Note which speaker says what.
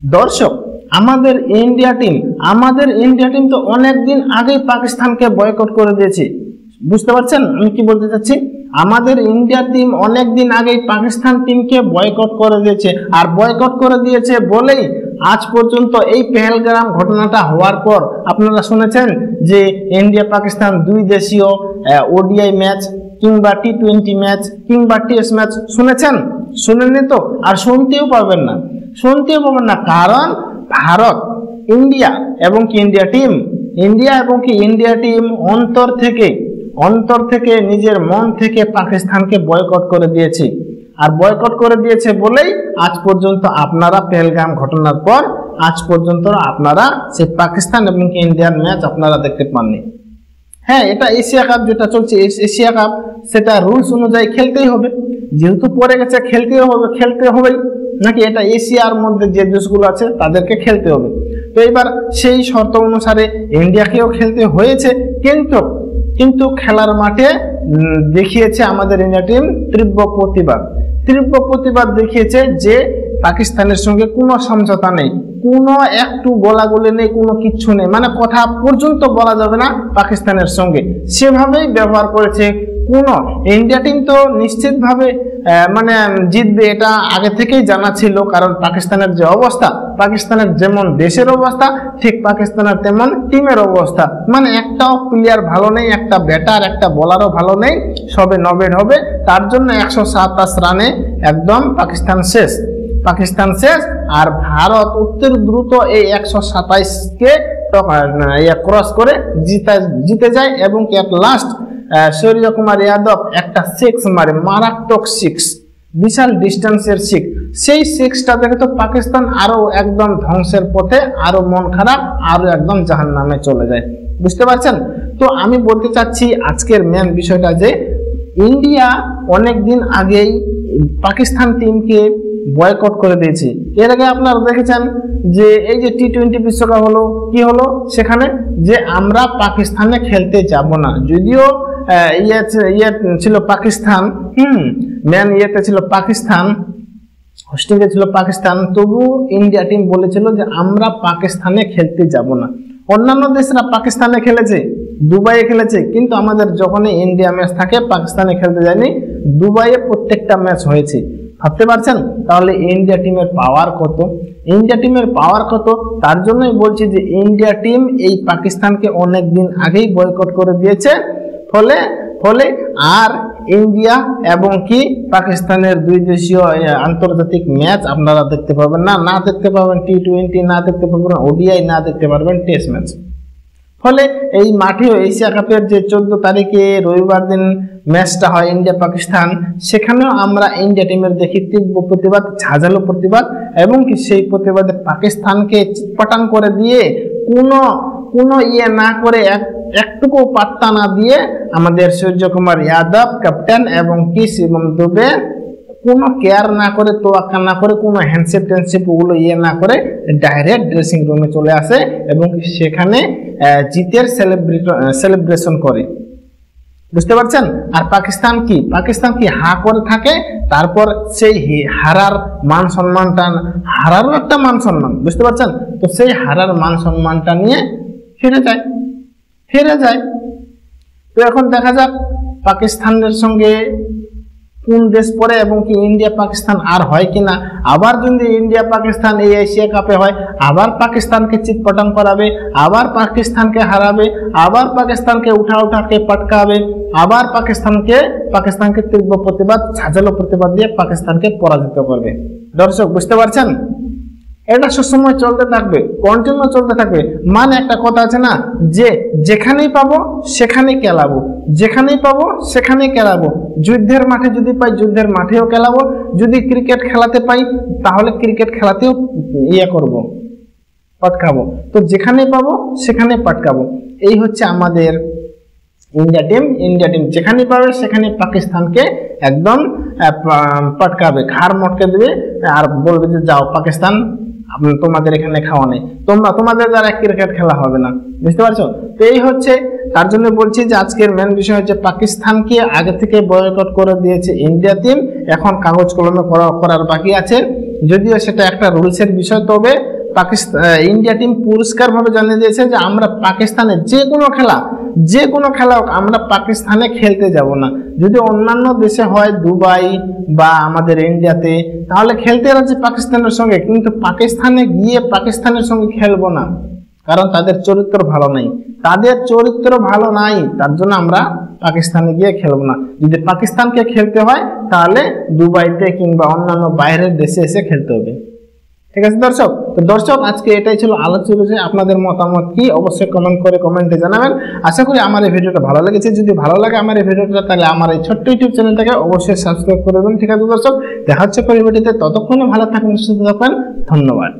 Speaker 1: দর্শক, আমাদের India team তো অনেক দিন আগেই পাকিস্তানকে বয়কট করে দিয়েছে। বুঝতে পারছেন আমি কি বলতে চাচ্ছি? আমাদের ইন্ডিয়া টিম অনেক দিন আগেই পাকিস্তান টিমকে বয়কট করে দিয়েছে, আর বয়কট করে দিয়েছে বলেই আজ পর্যন্ত এই পেহেলগ্রাম ঘটনাটা হওয়ার পর আপনারা শুনেছেন যে ইন্ডিয়া পাকিস্তান দুই দেশীয় ওডিআই ম্যাচ কিংবা টি20 ম্যাচ কিংবা টেস্ট ম্যাচ শুনেছেন? শুনেননি তো, আর শুনতেও পাবেন না, কারণ ভারত ইন্ডিয়া এবং কি ইন্ডিয়া টিম অন্তর থেকে নিজের মন থেকে পাকিস্তানকে বয়কট করে দিয়েছে। আর বয়কট করে দিয়েছে বলেই আজ পর্যন্ত আপনারা পেহেলগাম ঘটনার পর আজ পর্যন্ত আপনারা সেই পাকিস্তান এবং কি ইন্ডিয়ার ম্যাচ আপনারা দেখতে পাননি। হ্যাঁ, এটা এশিয়া কাপ যেটা চলছে, এশিয়া কাপ, সেটা রুলস অনুযায়ী খেলতেই হবে, যেহেতু পড়ে গেছে খেলতে হবে নাকি? এটা এশিয়ার মধ্যে যে দেশগুলো আছে তাদেরকে খেলতে হবে। তো এবার সেই শর্ত অনুসারে ইন্ডিয়াকেও খেলতে হয়েছে, কিন্তু খেলার মাঠে দেখিয়েছে আমাদের ইন্ডিয়া টিম তীব্র প্রতিবাদ দেখিয়েছে যে পাকিস্তানের সঙ্গে কোনো সমঝোতা নেই, কোনো একটু গোলাগুলি নেই, কোনো কিচ্ছু নেই, মানে কথা পর্যন্ত বলা যাবে না পাকিস্তানের সঙ্গে, সেভাবেই ব্যবহার করেছে। ইন্ডিয়া টিম তো নিশ্চিতভাবে মানে জিতবে, এটা আগে থেকেই জানা ছিল, কারণ পাকিস্তানের যে অবস্থা, পাকিস্তানের যেমন দেশের অবস্থা ঠিক পাকিস্তানের তেমন টিমের অবস্থা, মানে একটাও প্লেয়ার ভালো নেই, একটা ব্যাটার একটা বোলারও ভালো নেই, সবে নবেট হবে। তার জন্য 127 রানে একদম পাকিস্তান শেষ। আর ভারত অতি দ্রুত এই 127কে ক্রস করে জিতে যায় এবং এট লাস্ট সূর্য কুমার যাদব একটা 6 মারে, মারাত্মক 6, বিশাল ডিস্টেন্সের 6। সেই 6টা দেখে তো পাকিস্তান আরো একদম ধ্বংসের পথে, আরো মন খারাপ, আরো একদম জাহান্নামে চলে যায়। বুঝতে পারছেন? তো আমি বলতে চাচ্ছি আজকের মেন বিষয়টা যে ইন্ডিয়া অনেক দিন আগেই পাকিস্তান টিমকে বয়কট করে দিয়েছে। এর আগে আপনারা দেখেছেন যে এই যে টি20 বিশ্বকাপ হলো, কি হলো সেখানে, যে আমরা পাকিস্তানে খেলতে যাব না, যদিও ছিল পাকিস্তান, মেন ছিল পাকিস্তান, হোস্টিংয়ে ছিল পাকিস্তান, তবু ইন্ডিয়া টিম বলেছিল যে আমরা পাকিস্তানে খেলতে যাব না। অন্যান্য দেশরা পাকিস্তানে খেলেছে, দুবাইয়ে খেলেছে, কিন্তু আমাদের যখনই ইন্ডিয়া ম্যাচ থাকে পাকিস্তানে খেলতে যায়নি, দুবাইয়ে প্রত্যেকটা ম্যাচ হয়েছে। ভাবতে পারছেন তাহলে ইন্ডিয়া টিমের পাওয়ার কত? তার জন্যই বলছি যে ইন্ডিয়া টিম এই পাকিস্তানকে অনেক দিন আগেই বয়কট করে দিয়েছে, ফলে আর ইন্ডিয়া এবং কি পাকিস্তানের দুই দেশীয় আন্তর্জাতিক ম্যাচ আপনারা দেখতে পাবেন না দেখতে পাবেন টি20, না দেখতে পাবেন ওডিআই, না দেখতে পারবেন টেস্ট ম্যাচ। ফলে এই মাঠে এশিয়া কাপের যে 14 তারিখে রবিবার দিন ম্যাচটা হয় ইন্ডিয়া পাকিস্তান, সেখানেও আমরা ইন্ডিয়া টিমের দেখি তীব্র প্রতিবাদ, ঝাঁঝালো প্রতিবাদ, এবং কি সেই প্রতিবাদে পাকিস্তানকে চিৎপাটান করে দিয়ে কোনো না করে একটুকু পাত্তা না দিয়ে আমাদের সূর্য কুমার যাদব ক্যাপ্টেন এবং কি শিবম দুবে কোনো কেয়ার না করে, তোয়াক্কা না করে, কোনো হ্যান্ডশেপ ওগুলো না করে ডাইরেক্ট ড্রেসিং রুমে চলে আসে এবং সেখানে জিতের সেলিব্রেশন করে। বুঝতে পারছেন? আর পাকিস্তান কি হা করে থাকে, তারপর সেই হারারও একটা মান সম্মান, বুঝতে পারছেন? তো সেই হারার মান সম্মানটা নিয়ে ফিরে যায়। তো এখন দেখা যাক পাকিস্তানের সঙ্গে কোন দেশ পড়ে এবং কি ইন্ডিয়া পাকিস্তান আর হয় কিনা। আবার যদি ইন্ডিয়া পাকিস্তান এই এশিয়া কাপে হয়, আবার পাকিস্তানকে চিৎপটাং করাবে, আবার পাকিস্তানকে হারাবে, আবার পাকিস্তানকে উঠাকে পটকাবে, আবার পাকিস্তানকে তীব্র প্রতিবাদ, ঝাঁঝালো প্রতিবাদ দিয়ে পাকিস্তানকে পরাজিত করবে। দর্শক, বুঝতে পারছেন? এটা সবসময় চলতে থাকবে, কন্টিনিউ চলতে থাকবে। মানে একটা কথা আছে না, যে যেখানেই পাবো সেখানেই খেলাবো, যুদ্ধের মাঠে যদি পাই যুদ্ধের মাঠেও খেলাবো, যদি ক্রিকেট খেলাতে পাই তাহলে ক্রিকেট খেলাতেও পটকাবো। তো যেখানেই পাবো সেখানে পটকাবো। এই হচ্ছে আমাদের ইন্ডিয়া টিম যেখানে পাবে সেখানে পাকিস্তানকে একদম পটকাবে, ঘাড় মটকে দেবে, আর বলবে যে যাও পাকিস্তান, তোমাদের এখানে খাওয়া নেই, তোমাদের দ্বারা ক্রিকেট খেলা হবে না। বুঝতে পারছো? তো এই হচ্ছে, তার জন্য বলছি যে আজকের মেন বিষয় হচ্ছে পাকিস্তানকে আগে থেকে বয়কট করে দিয়েছে ইন্ডিয়া টিম, এখন কাগজ কলমে করার বাকি আছে। যদিও সেটা একটা রুলসের বিষয়, তবে ইন্ডিয়া টিম পরিষ্কারভাবে জানিয়ে দিয়েছে যে আমরা পাকিস্তানে যে কোনো খেলা হোক আমরা পাকিস্তানে খেলতে যাব না। যদি অন্যান্য দেশে হয়, দুবাই বা আমাদের ইন্ডিয়াতে, তাহলে খেলতে রাজি পাকিস্তানের সঙ্গে, কিন্তু পাকিস্তানে গিয়ে পাকিস্তানের সঙ্গে খেলবো না, কারণ তাদের চরিত্র ভালো নাই। তার জন্য আমরা পাকিস্তানে গিয়ে খেলবো না। যদি পাকিস্তানকে খেলতে হয় তাহলে দুবাইতে কিংবা অন্যান্য বাইরের দেশে এসে খেলতে হবে। ঠিক আছে দর্শক, তো দর্শক আজকে এটাই ছিল আলোচ্য বিষয়। আপনাদের মতামত কি অবশ্যই কমেন্টে জানাবেন। আশা করি আমার এই ভিডিওটা ভালো লেগেছে। যদি ভালো লাগে আমার এই ভিডিওটা, তাহলে আমার এই ছোট্ট ইউটিউব চ্যানেলটাকে অবশ্যই সাবস্ক্রাইব করে দেবেন। ঠিক আছে দর্শক, দেখা হচ্ছে পরবর্তীতে। ততক্ষণে ভালো থাকবেন, সুস্থ থাকবেন। ধন্যবাদ।